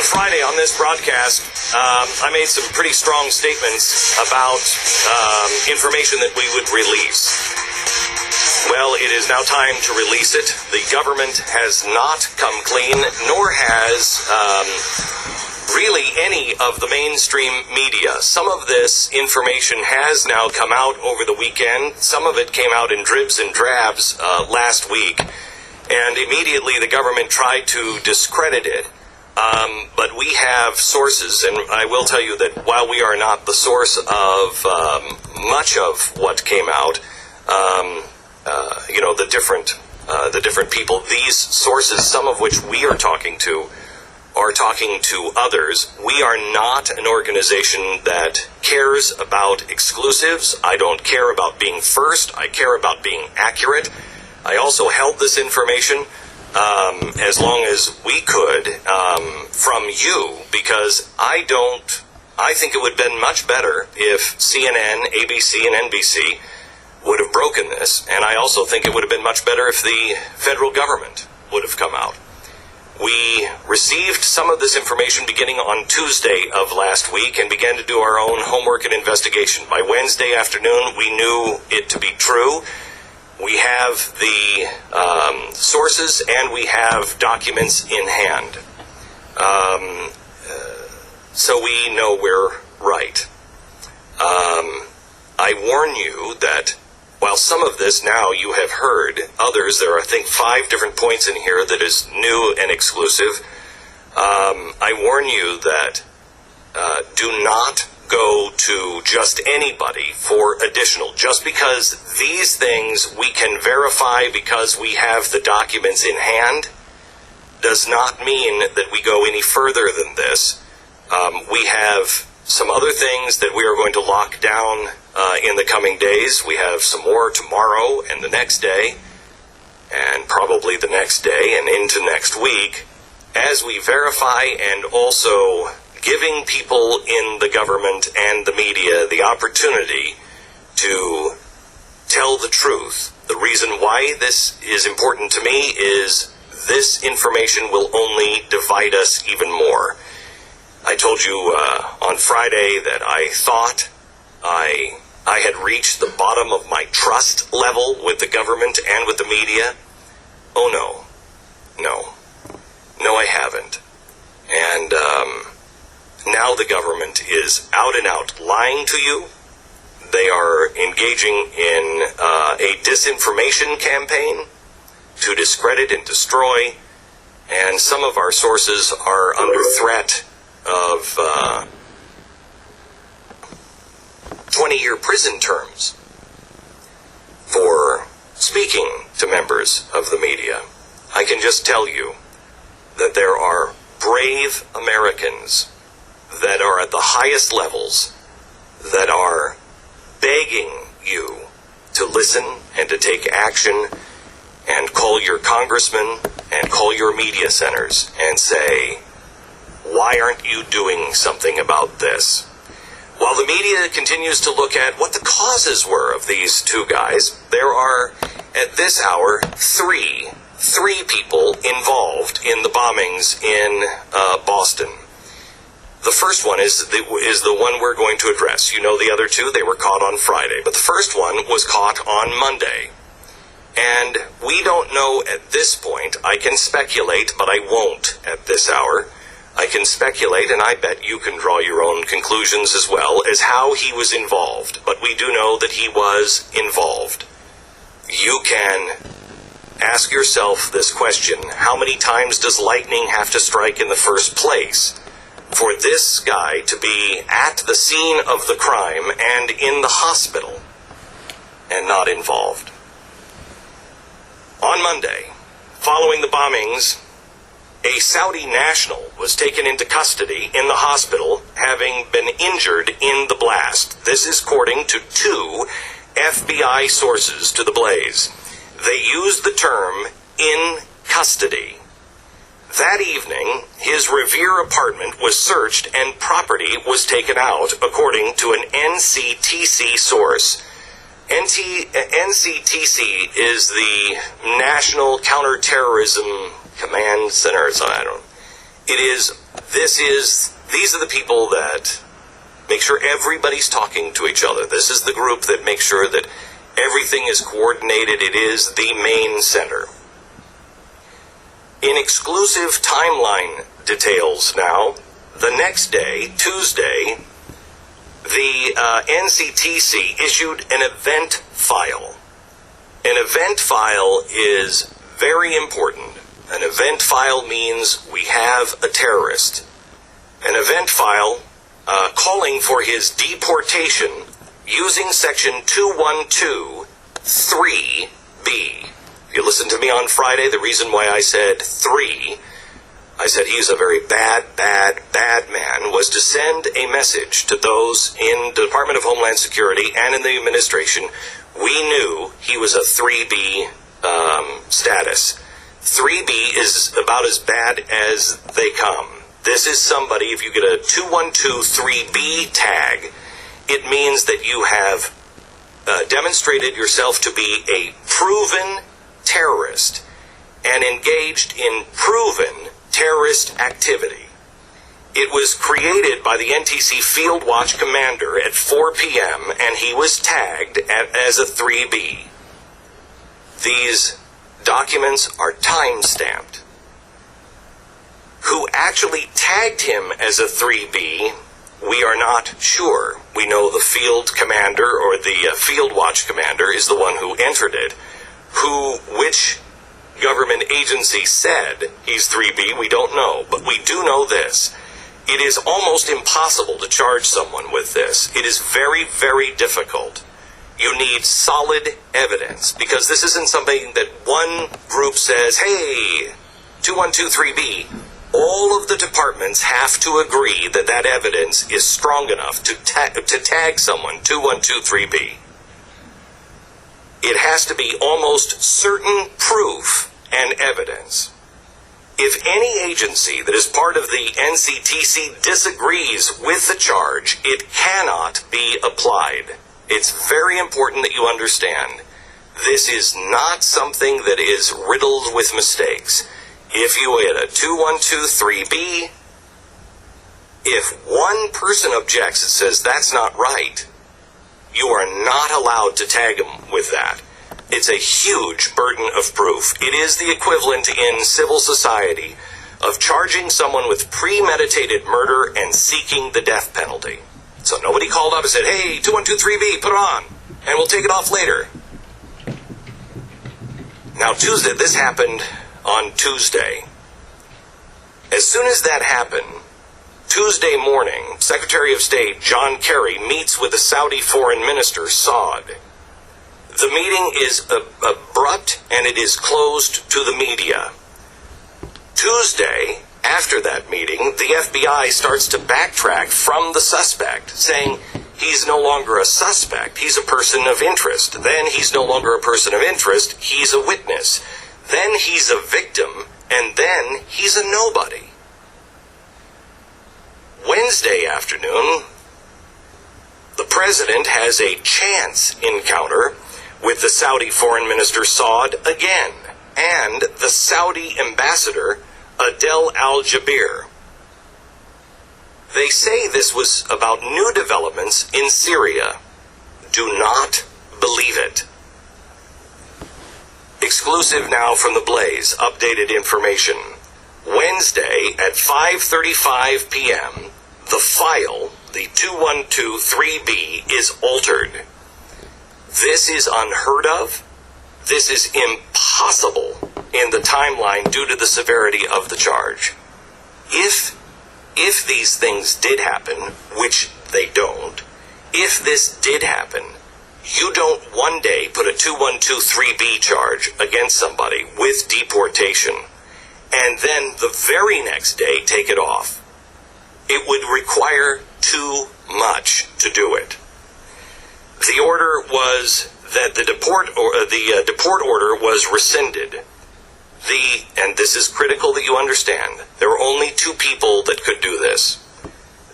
Friday on this broadcast, I made some pretty strong statements about information that we would release. Well, it is now time to release it. The government has not come clean, nor has really any of the mainstream media. Some of this information has now come out over the weekend. Some of it came out in dribs and drabs last week, and immediately the government tried to discredit it. But we have sources, and I will tell you that while we are not the source of much of what came out, the different people, these sources, some of which we are talking to others. We are not an organization that cares about exclusives. I don't care about being first. I care about being accurate. I also held this information as long as we could from you, because I think it would have been much better if CNN, ABC, and NBC would have broken this, and I also think it would have been much better if the federal government would have come out. We received some of this information beginning on Tuesday of last week and began to do our own homework and investigation. By Wednesday afternoon, we knew it to be true. We have the sources and we have documents in hand. So we know we're right. I warn you that while some of this now you have heard, others, there are I think 5 different points in here that is new and exclusive. I warn you that do not go to just anybody for additional. Just because these things we can verify because we have the documents in hand does not mean that we go any further than this. We have some other things that we are going to lock down in the coming days. We have some more tomorrow and the next day, and probably the next day and into next week, as we verify and also giving people in the government and the media the opportunity to tell the truth. The reason why this is important to me is this information will only divide us even more. I told you on Friday that I thought I had reached the bottom of my trust level with the government and with the media. Oh no, I haven't. And now the government is out and out lying to you. They are engaging in a disinformation campaign to discredit and destroy, and some of our sources are under threat of 20-year prison terms for speaking to members of the media. I can just tell you that there are brave Americans that are at the highest levels that are begging you to listen and to take action and call your congressmen and call your media centers and say, why aren't you doing something about this? While the media continues to look at what the causes were of these 2 guys, there are, at this hour, three people involved in the bombings in Boston. The first one is the one we're going to address. You know the other 2, they were caught on Friday, but the first one was caught on Monday. And we don't know at this point. I can speculate, but I won't at this hour. I can speculate, and I bet you can draw your own conclusions as well as how he was involved. But we do know that he was involved. You can ask yourself this question: how many times does lightning have to strike in the first place for this guy to be at the scene of the crime and in the hospital and not involved? On Monday, following the bombings, a Saudi national was taken into custody in the hospital, having been injured in the blast. This is according to 2 FBI sources to the blaze. They used the term "in custody." That evening, his Revere apartment was searched and property was taken out, according to an NCTC source. NCTC is the National Counterterrorism Command Center. It is These are the people that make sure everybody's talking to each other. This is the group that makes sure that everything is coordinated. It is the main center. In exclusive timeline details now, the next day, Tuesday, the NCTC issued an event file. An event file is very important. An event file means we have a terrorist. An event file calling for his deportation using section 212(3)(b. If you listened to me on Friday, the reason why I said 3, I said he's a very bad man, was to send a message to those in the Department of Homeland Security and in the administration. We knew he was a 3B status. 3B is about as bad as they come. This is somebody, if you get a 2123B tag, it means that you have demonstrated yourself to be a proven terrorist and engaged in proven terrorist activity. It was created by the NTC Field Watch Commander at 4 p.m. and he was tagged as a 3B. These documents are time-stamped. Who actually tagged him as a 3B, we are not sure. We know the field commander or the Field Watch Commander is the one who entered it. Which government agency said he's 3B, we don't know. But we do know this. It is almost impossible to charge someone with this. It is very, very difficult. You need solid evidence, because this isn't something that one group says, hey, 2123B. All of the departments have to agree that that evidence is strong enough to tag someone 2123B. It has to be almost certain proof and evidence. If any agency that is part of the NCTC disagrees with the charge, it cannot be applied. It's very important that you understand. This is not something that is riddled with mistakes. If you hit a 2123B, if one person objects and says that's not right, you are not allowed to tag them with that. It's a huge burden of proof. It is the equivalent in civil society of charging someone with premeditated murder and seeking the death penalty. So nobody called up and said, hey, 2123B, put it on, and we'll take it off later. Now, Tuesday, this happened on Tuesday. As soon as that happened, Tuesday morning, Secretary of State John Kerry meets with the Saudi Foreign Minister, Saud. The meeting is abrupt and it is closed to the media. Tuesday, after that meeting, the FBI starts to backtrack from the suspect, saying he's no longer a suspect, he's a person of interest. Then he's no longer a person of interest, he's a witness. Then he's a victim, and then he's a nobody. Wednesday afternoon, the president has a chance encounter with the Saudi Foreign Minister Saud again, and the Saudi ambassador Adel al-Jaber. They say this was about new developments in Syria. Do not believe it. Exclusive now from the Blaze, updated information. Wednesday at 5:35 p.m., the file, the 2123B, is altered. This is unheard of. This is impossible in the timeline due to the severity of the charge. If these things did happen, which they don't, if this did happen, you don't one day put a 2123B charge against somebody with deportation and then the very next day take it off. It would require too much to do it. The order was that the deport order was rescinded. And this is critical that you understand, there were only two people that could do this.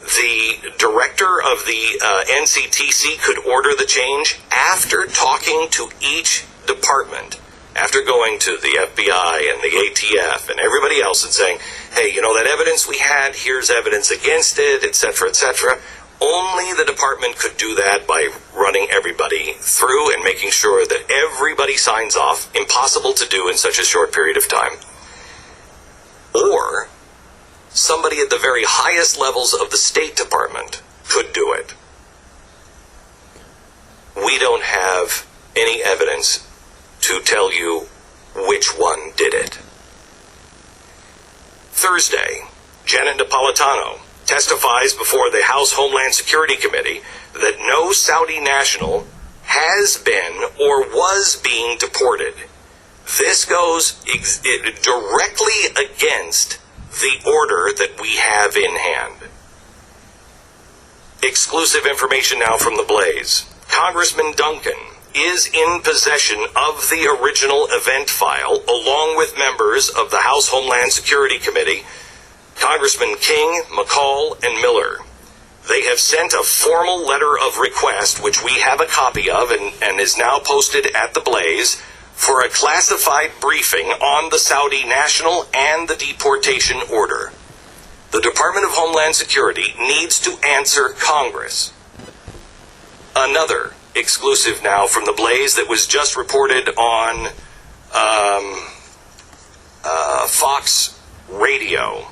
The director of the NCTC could order the change after talking to each department, after going to the FBI and the ATF and everybody else and saying, hey, you know, that evidence we had, here's evidence against it, etc., etc., only the department could do that by running everybody through and making sure that everybody signs off. Impossible to do in such a short period of time. Or somebody at the very highest levels of the State Department could do it. We don't have any evidence to tell you which one did it. Thursday, Janet Napolitano testifies before the House Homeland Security Committee that no Saudi national has been or was being deported. This goes directly against the order that we have in hand. Exclusive information now from the Blaze. Congressman Duncan is in possession of the original event file, along with members of the House Homeland Security Committee, Congressman King, McCall, and Miller. They have sent a formal letter of request, which we have a copy of and is now posted at the Blaze, for a classified briefing on the Saudi national and the deportation order. The Department of Homeland Security needs to answer Congress. Another exclusive now from the Blaze that was just reported on Fox Radio.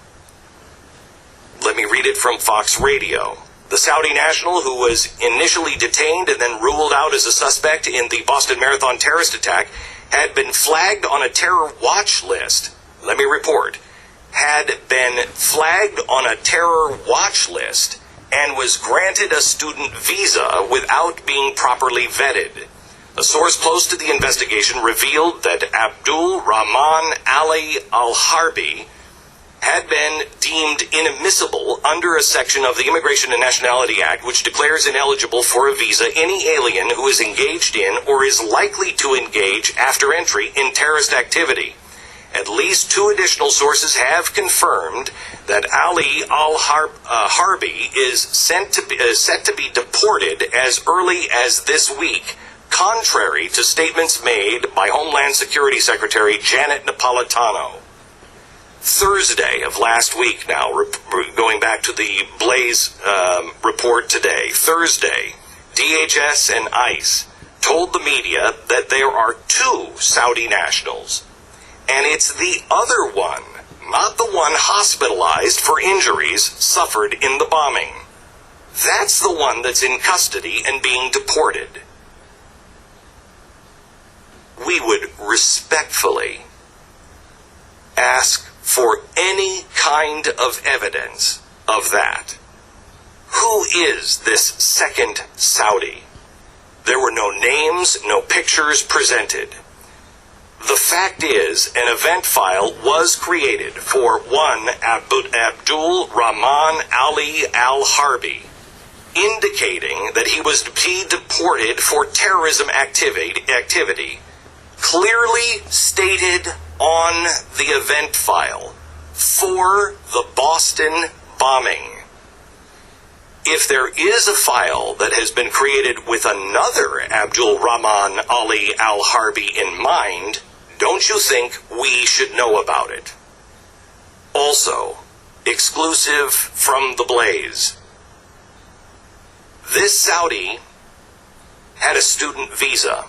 Let me read it from Fox Radio. The Saudi national, who was initially detained and then ruled out as a suspect in the Boston Marathon terrorist attack, had been flagged on a terror watch list. Let me report. Had been flagged on a terror watch list and was granted a student visa without being properly vetted. A source close to the investigation revealed that Abdul Rahman Ali Al-Harbi had been deemed inadmissible under a section of the Immigration and Nationality Act which declares ineligible for a visa any alien who is engaged in or is likely to engage after entry in terrorist activity. At least two additional sources have confirmed that Ali Al-Harbi is set to be deported as early as this week, contrary to statements made by Homeland Security Secretary Janet Napolitano. Thursday of last week now, going back to the Blaze report today, Thursday, DHS and ICE told the media that there are two Saudi nationals. And it's the other one, not the one hospitalized for injuries suffered in the bombing. That's the one that's in custody and being deported. We would respectfully ask for any kind of evidence of that. Who is this second Saudi? There were no names, no pictures presented. The fact is, an event file was created for one Abdul Rahman Ali Al-Harbi, indicating that he was to be deported for terrorism activity, clearly stated on the event file for the Boston bombing. If there is a file that has been created with another Abdul Rahman Ali Al-Harbi in mind, don't you think we should know about it? Also, exclusive from the Blaze. This Saudi had a student visa.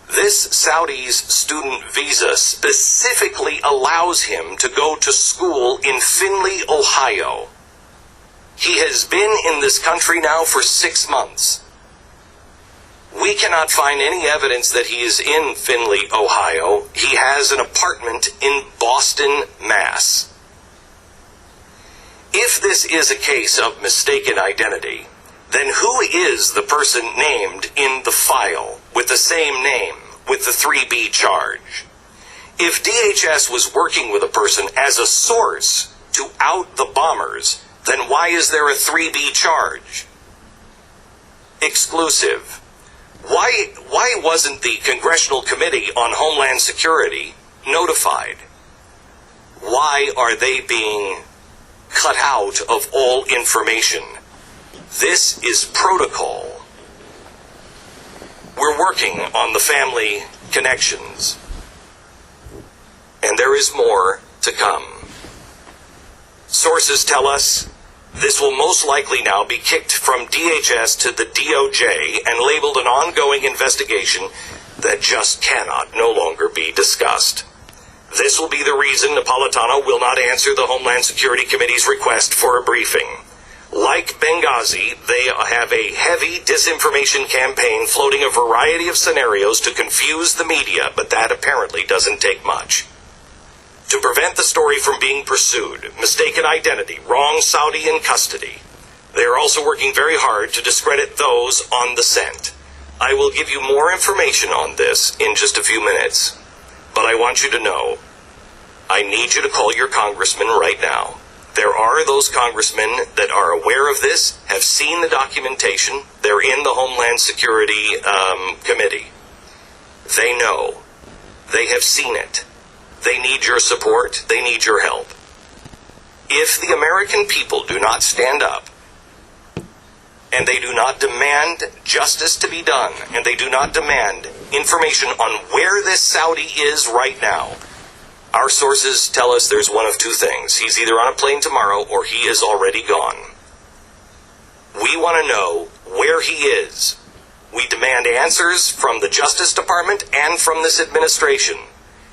This Saudi's student visa specifically allows him to go to school in Findlay, Ohio. He has been in this country now for 6 months. We cannot find any evidence that he is in Findlay, Ohio. He has an apartment in Boston, Mass. If this is a case of mistaken identity, then who is the person named in the file with the same name, with the 3B charge? If DHS was working with a person as a source to out the bombers, then why is there a 3B charge? Exclusive. Why wasn't the Congressional Committee on Homeland Security notified? Why are they being cut out of all information? This is protocol. We're working on the family connections. And there is more to come. Sources tell us this will most likely now be kicked from DHS to the DOJ and labeled an ongoing investigation that just cannot no longer be discussed. This will be the reason Napolitano will not answer the Homeland Security Committee's request for a briefing. Like Benghazi, they have a heavy disinformation campaign floating a variety of scenarios to confuse the media, but that apparently doesn't take much. To prevent the story from being pursued, mistaken identity, wrong Saudi in custody. They are also working very hard to discredit those on the scent. I will give you more information on this in just a few minutes. But I want you to know, I need you to call your congressman right now. There are those congressmen that are aware of this, have seen the documentation. They're in the Homeland Security Committee. They know. They have seen it. They need your support. They need your help. If the American people do not stand up, and they do not demand justice to be done, and they do not demand information on where this Saudi is right now, our sources tell us there's one of two things. He's either on a plane tomorrow or he is already gone. We want to know where he is. We demand answers from the Justice Department and from this administration.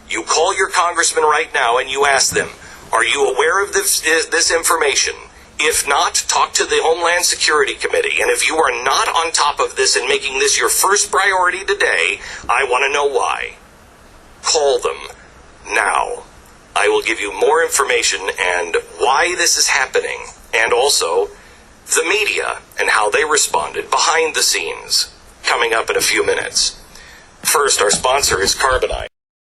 You call your congressman right now and you ask them, are you aware of this information? If not, talk to the Homeland Security Committee. And if you are not on top of this and making this your first priority today, I want to know why. Call them now. I will give you more information and why this is happening, and also the media and how they responded behind the scenes, coming up in a few minutes. First, our sponsor is Carbonite.